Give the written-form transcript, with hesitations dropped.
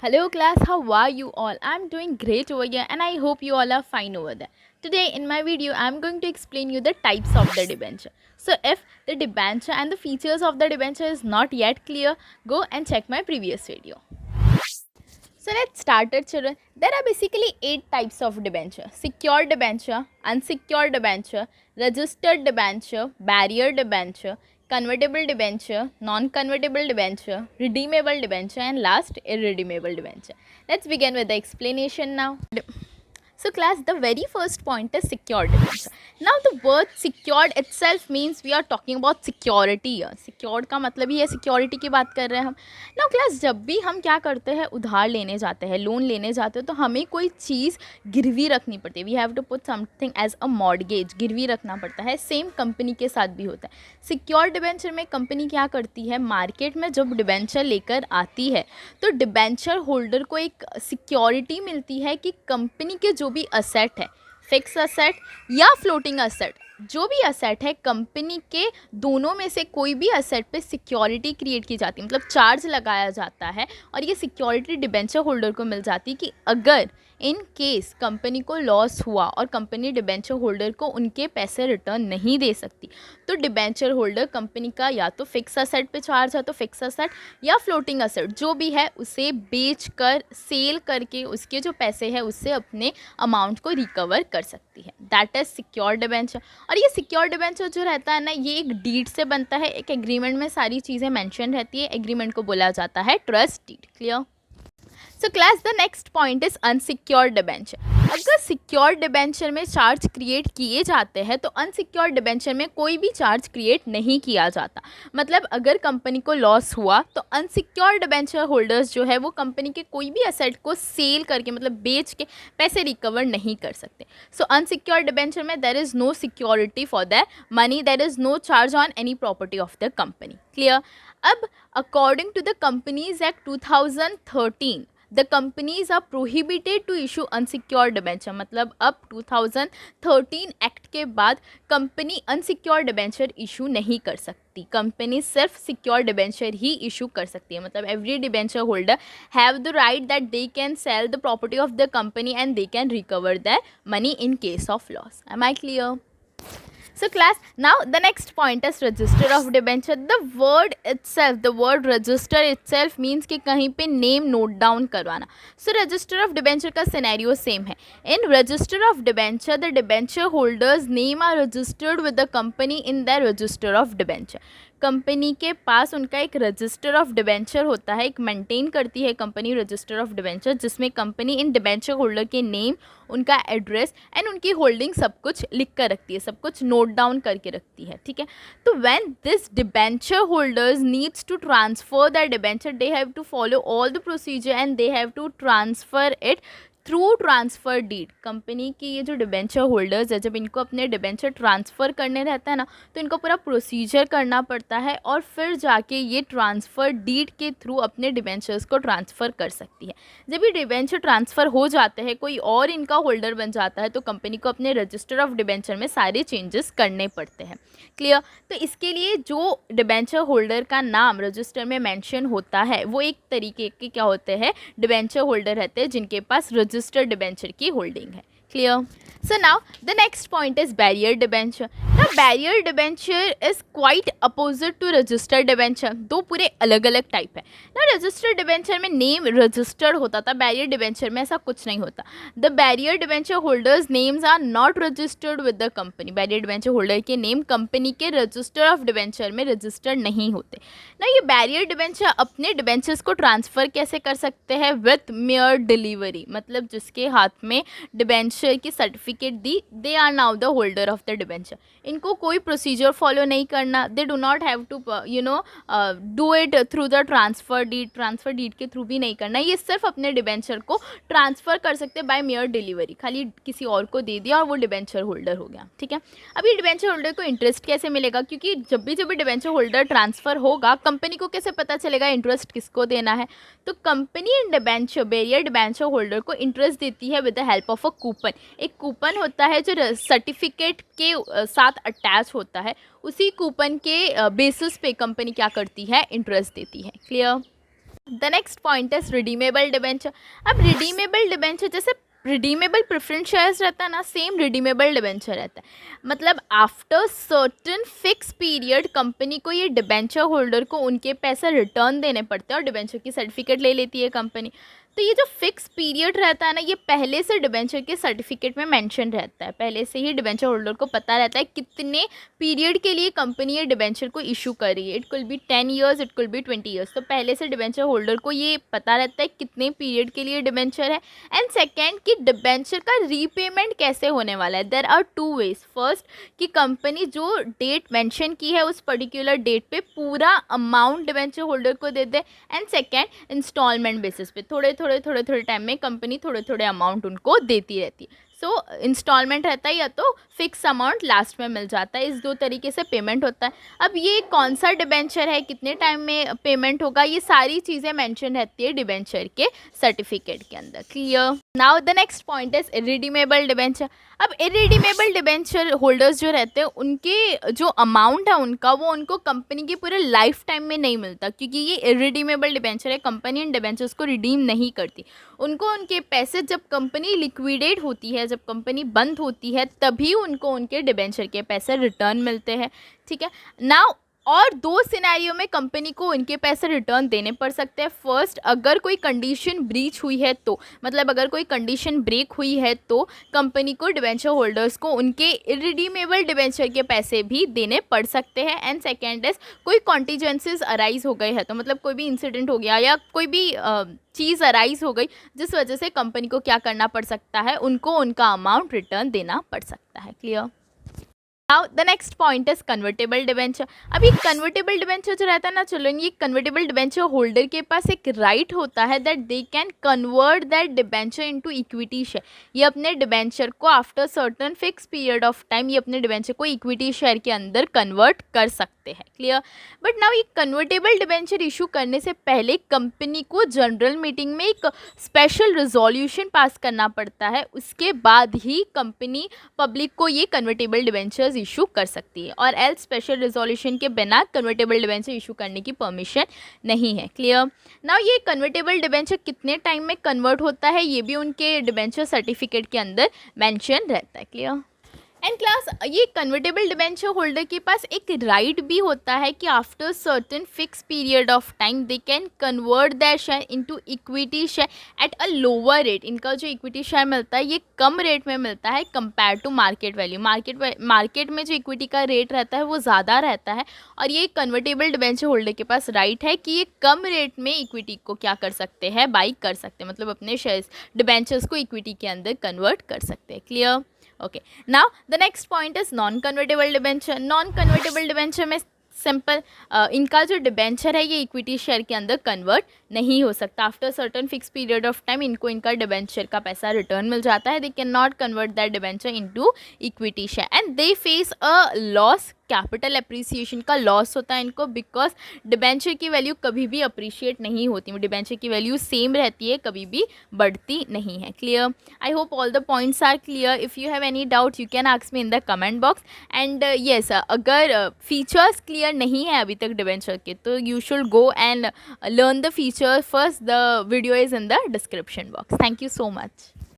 Hello class, how are you all? I'm doing great over here and I hope you all are fine over there. Today in my video, I'm going to explain you the types of the debenture. So if the debenture and the features of the debenture is not yet clear, go and check my previous video. So let's start it, children. There are basically 8 types of debenture: secured debenture, unsecured debenture, registered debenture, barrier debenture, convertible debenture, non-convertible debenture, redeemable debenture, and last, irredeemable debenture. Let's begin with the explanation now. So class, the very first point is secured debenture. Now the word secured itself means we are talking about security here. Secured का मतलब ही है security की बात कर रहे हैं हम. Now class, जब भी हम क्या करते हैं, उधार लेने जाते हैं, लोन लेने जाते हैं, तो हमें कोई चीज़ गिरवी रखनी पड़ती है. We have to put something as a mortgage. गिरवी रखना पड़ता है. सेम कंपनी के साथ भी होता है. सिक्योर्ड डिबेंचर में कंपनी क्या करती है, मार्केट में जब डिबेंचर लेकर आती है तो डिबेंचर होल्डर को एक सिक्योरिटी मिलती है कि कंपनी के जो भी असेट है, फिक्स असेट या फ्लोटिंग असेट, जो भी असेट है कंपनी के, दोनों में से कोई भी असेट पे सिक्योरिटी क्रिएट की जाती है, मतलब चार्ज लगाया जाता है और ये सिक्योरिटी डिबेंचर होल्डर को मिल जाती है कि अगर इन केस कंपनी को लॉस हुआ और कंपनी डिबेंचर होल्डर को उनके पैसे रिटर्न नहीं दे सकती, तो डिबेंचर होल्डर कंपनी का या तो फिक्स असेट पे चार्ज है तो फिक्स असेट या फ्लोटिंग असेट जो भी है उसे बेच कर, सेल करके उसके जो पैसे हैं उससे अपने अमाउंट को रिकवर कर सकती है. That is secured debenture. और ये सिक्योर्ड डिबेंचर जो रहता है ना, ये एक डीड से बनता है. एक एग्रीमेंट में सारी चीज़ें मेंशन रहती है. एग्रीमेंट को बोला जाता है trust deed. Clear? So class, the next point is unsecured debenture. अगर सिक्योर्ड डिबेंचर में चार्ज क्रिएट किए जाते हैं तो अनसिक्योर्ड डिबेंचर में कोई भी चार्ज क्रिएट नहीं किया जाता. मतलब अगर कंपनी को लॉस हुआ तो अनसिक्योर्ड डिबेंचर होल्डर्स जो है वो कंपनी के कोई भी असेट को सेल करके, मतलब बेच के पैसे रिकवर नहीं कर सकते. सो अनसिक्योर्ड डिबेंचर में there is no security for the money, there is no charge on any property of the company. Clear? अब according to the companies act 2013, the companies are prohibited to issue unsecured debenture. मतलब अब 2013 act के बाद company unsecured debenture issue नहीं कर सकती. Company सिर्फ secure debenture ही issue कर सकती है. मतलब every debenture holder have the right that they can sell the property of the company and they can recover the money in case of loss. Am I clear? So class, now the next point is register of debenture. The word itself, the word register itself means कि कहीं पे name note down करवाना. So register of debenture का scenario same है. In register of debenture, the debenture holders name are registered with the company in their register of debenture. Company के पास उनका एक register of debenture होता है, एक maintain करती है कंपनी रजिस्टर ऑफ डिबेंचर, जिसमें कंपनी इन डिबेंचर होल्डर के नेम, उनका एड्रेस एंड उनकी होल्डिंग सब कुछ लिख कर रखती है, सब कुछ नोट डाउन करके रखती है. ठीक है? तो when this debenture holders needs to transfer the debenture, they have to follow all the procedure and they have to transfer it through transfer deed. Company की ये जो डिबेंचर होल्डर्स है, जब इनको अपने डिबेंचर ट्रांसफ़र करने रहता है ना, तो इनको पूरा प्रोसीजर करना पड़ता है और फिर जाके ये ट्रांसफ़र डीड के थ्रू अपने डिबेंचर्स को ट्रांसफ़र कर सकती है. जब ये डिबेंचर ट्रांसफ़र हो जाते हैं, कोई और इनका होल्डर बन जाता है, तो कंपनी को अपने रजिस्टर ऑफ डिबेंचर में सारे चेंजेस करने पड़ते हैं. क्लियर? तो इसके लिए जो डिबेंचर होल्डर का नाम रजिस्टर में मेंशन होता है वो एक तरीके के क्या होते हैं, डिबेंचर होल्डर रहते हैं जिनके पास रजिस्टर्ड डिबेंचर की होल्डिंग है. Clear? So now the next point is barrier debenture. Now barrier debenture is quite opposite to registered debenture. दो पूरे अलग अलग टाइप है ना. registered debenture में नेम रजिस्टर्ड होता था, barrier debenture में ऐसा कुछ नहीं होता. The barrier debenture holders names are not registered with the company. barrier debenture holder के नेम कंपनी के रजिस्टर ऑफ डिबेंचर में रजिस्टर्ड नहीं होते ना. ये barrier debenture अपने डिबेंचर्स को ट्रांसफ़र कैसे कर सकते हैं? With mere delivery. मतलब जिसके हाथ में डिबेंचर की सर्टिफिकेट दी, they are now the holder of the debenture. इनको कोई प्रोसीजर फॉलो नहीं करना. They do not have to do it through the transfer deed. Transfer deed के थ्रू भी नहीं करना. ये सिर्फ अपने डिबेंचर को ट्रांसफ़र कर सकते बाय मेयर डिलीवरी. खाली किसी और को दे दिया और वो डिबेंचर होल्डर हो गया. ठीक है? अब ये डिबेंचर होल्डर को इंटरेस्ट कैसे मिलेगा? क्योंकि जब भी डिबेंचर होल्डर ट्रांसफ़र होगा, कंपनी को कैसे पता चलेगा इंटरेस्ट किसको देना है? तो कंपनी इन डिबेंचर, बैरियर डिबेंचर होल्डर को इंटरेस्ट देती है with the help of a coupon. एक कूपन होता है जो सर्टिफिकेट के साथ अटैच होता है. उसी कूपन के बेसिस पे कंपनी क्या करती है? इंटरेस्ट देती है. Clear? The next point is redeemable debenture. अब रिडीमेबल डिबेंचर जैसे रिडीमेबल प्रेफरेंस शेयर्स रहता है ना, सेम रिडीमेबल डिबेंचर रहता है। मतलब after certain fix period company को ये डिबेंचर होल्डर को उनके पैसे रिटर्न देने पड़ते हैं और डिबेंचर की सर्टिफिकेट ले लेती है कंपनी। तो ये जो फिक्स पीरियड रहता है ना, ये पहले से डिबेंचर के सर्टिफिकेट में मेंशन रहता है। पहले से ही डिबेंचर होल्डर को पता रहता है कितने पीरियड के लिए कंपनी ये डिबेंचर को इशू कर रही है। इट कुल बी 10 ईयर्स, इट कुल बी 20 ईयर्स। तो पहले से डिबेंचर होल्डर को ये पता रहता है कितने पीरियड के लिए डिबेंचर है। एंड सेकेंड कि डिबेंचर का रीपेमेंट कैसे होने वाला है। There are two ways. First कि कंपनी जो डेट मेंशन की है उस पर्टिकुलर डेट पे पूरा अमाउंट डिबेंचर होल्डर को दे दे। एंड सेकेंड इंस्टॉलमेंट बेसिस पे थोड़े टाइम में कंपनी थोड़े अमाउंट उनको देती रहती है। सो इंस्टॉलमेंट रहता है या तो फिक्स अमाउंट लास्ट में मिल जाता है। इस दो तरीके से पेमेंट होता है। अब ये कौन सा डिबेंचर है, कितने टाइम में पेमेंट होगा, ये सारी चीज़ें मेंशन रहती है डिबेंचर के सर्टिफिकेट के अंदर। Clear. Now the next point is irredeemable debenture. अब इरिडीमेबल डिबेंचर होल्डर्स जो रहते हैं उनके जो अमाउंट है उनका वो उनको कंपनी की पूरे लाइफ टाइम में नहीं मिलता, क्योंकि ये इरिडीमेबल डिबेंचर है। कंपनी इन डिबेंचर्स को रिडीम नहीं करती। उनको उनके पैसे जब कंपनी लिक्विडेट होती है, जब कंपनी बंद होती है, तभी उनको उनके डिबेंचर के पैसे रिटर्न मिलते हैं। ठीक है। नाउ और दो सिनेरियो में कंपनी को उनके पैसे रिटर्न देने पड़ सकते हैं। फर्स्ट, अगर कोई कंडीशन ब्रीच हुई है तो, मतलब अगर कोई कंडीशन ब्रेक हुई है तो कंपनी को डिबेंचर होल्डर्स को उनके इरिडीमेबल डिबेंचर के पैसे भी देने पड़ सकते हैं। एंड सेकेंड इज कोई कॉन्टीजेंसीज अराइज हो गए हैं, तो मतलब कोई भी इंसिडेंट हो गया या कोई भी चीज़ अराइज हो गई जिस वजह से कंपनी को क्या करना पड़ सकता है, उनको उनका अमाउंट रिटर्न देना पड़ सकता है। Clear. Now the next point is convertible debenture. अभी कन्वर्टेबल डिबेंचर जो रहता है ना, चलो ये कन्वर्टेबल डिबेंचर होल्डर के पास एक राइट होता है that they can convert that debenture into equity share. ये अपने डिबेंचर को after certain fix period of time ये अपने डिबेंचर को इक्विटी शेयर के अंदर कन्वर्ट कर सकते हैं। क्लियर। बट नाउ ये कन्वर्टेबल डिबेंचर इशू करने से पहले कंपनी को जनरल मीटिंग में एक स्पेशल रिजोल्यूशन पास करना पड़ता है। उसके बाद ही कंपनी पब्लिक को ये कन्वर्टेबल डिबेंचर इशू कर सकती है, और एल्स स्पेशल रिजोल्यूशन के बिना कन्वर्टेबल डिबेंचर इशू करने की परमिशन नहीं है। क्लियर। नाउ ये कन्वर्टेबल डिबेंचर कितने टाइम में कन्वर्ट होता है ये भी उनके डिबेंचर सर्टिफिकेट के अंदर मेंशन रहता है। क्लियर। एंड क्लास ये कन्वर्टेबल डिबेंचर होल्डर के पास एक राइट भी होता है कि after certain fix period of time they can convert that share into equity share at a lower rate. इनका जो इक्विटी शेयर मिलता है ये कम रेट में मिलता है compare to market value. Market में जो इक्विटी का रेट रहता है वो ज़्यादा रहता है, और ये कन्वर्टेबल डिबेंचर होल्डर के पास राइट है कि ये कम रेट में इक्विटी को क्या कर सकते हैं, बाई कर सकते हैं। मतलब अपने शेयर्स डिबेंचर्स को इक्विटी के अंदर कन्वर्ट कर सकते हैं। Clear. Okay. Now the next point is non convertible debenture. Non convertible debenture में सिंपल इनका जो डिबेंचर है ये इक्विटी शेयर के अंदर कन्वर्ट नहीं हो सकता। After certain fix period of time इनको इनका डिबेंचर का पैसा रिटर्न मिल जाता है। They can not convert that debenture into equity share and they face a loss. Capital appreciation का लॉस होता है इनको, बिकॉज डिबेंचर की वैल्यू कभी भी अप्रिशिएट नहीं होती। डिबेंचर की वैल्यू सेम रहती है, कभी भी बढ़ती नहीं है। Clear. I hope all the points are clear. If you have any doubt you can ask me in the comment box. And yes, अगर फीचर्स क्लियर नहीं है अभी तक डिबेंचर के तो you should go and learn the feature first. The video is in the description box. Thank you so much.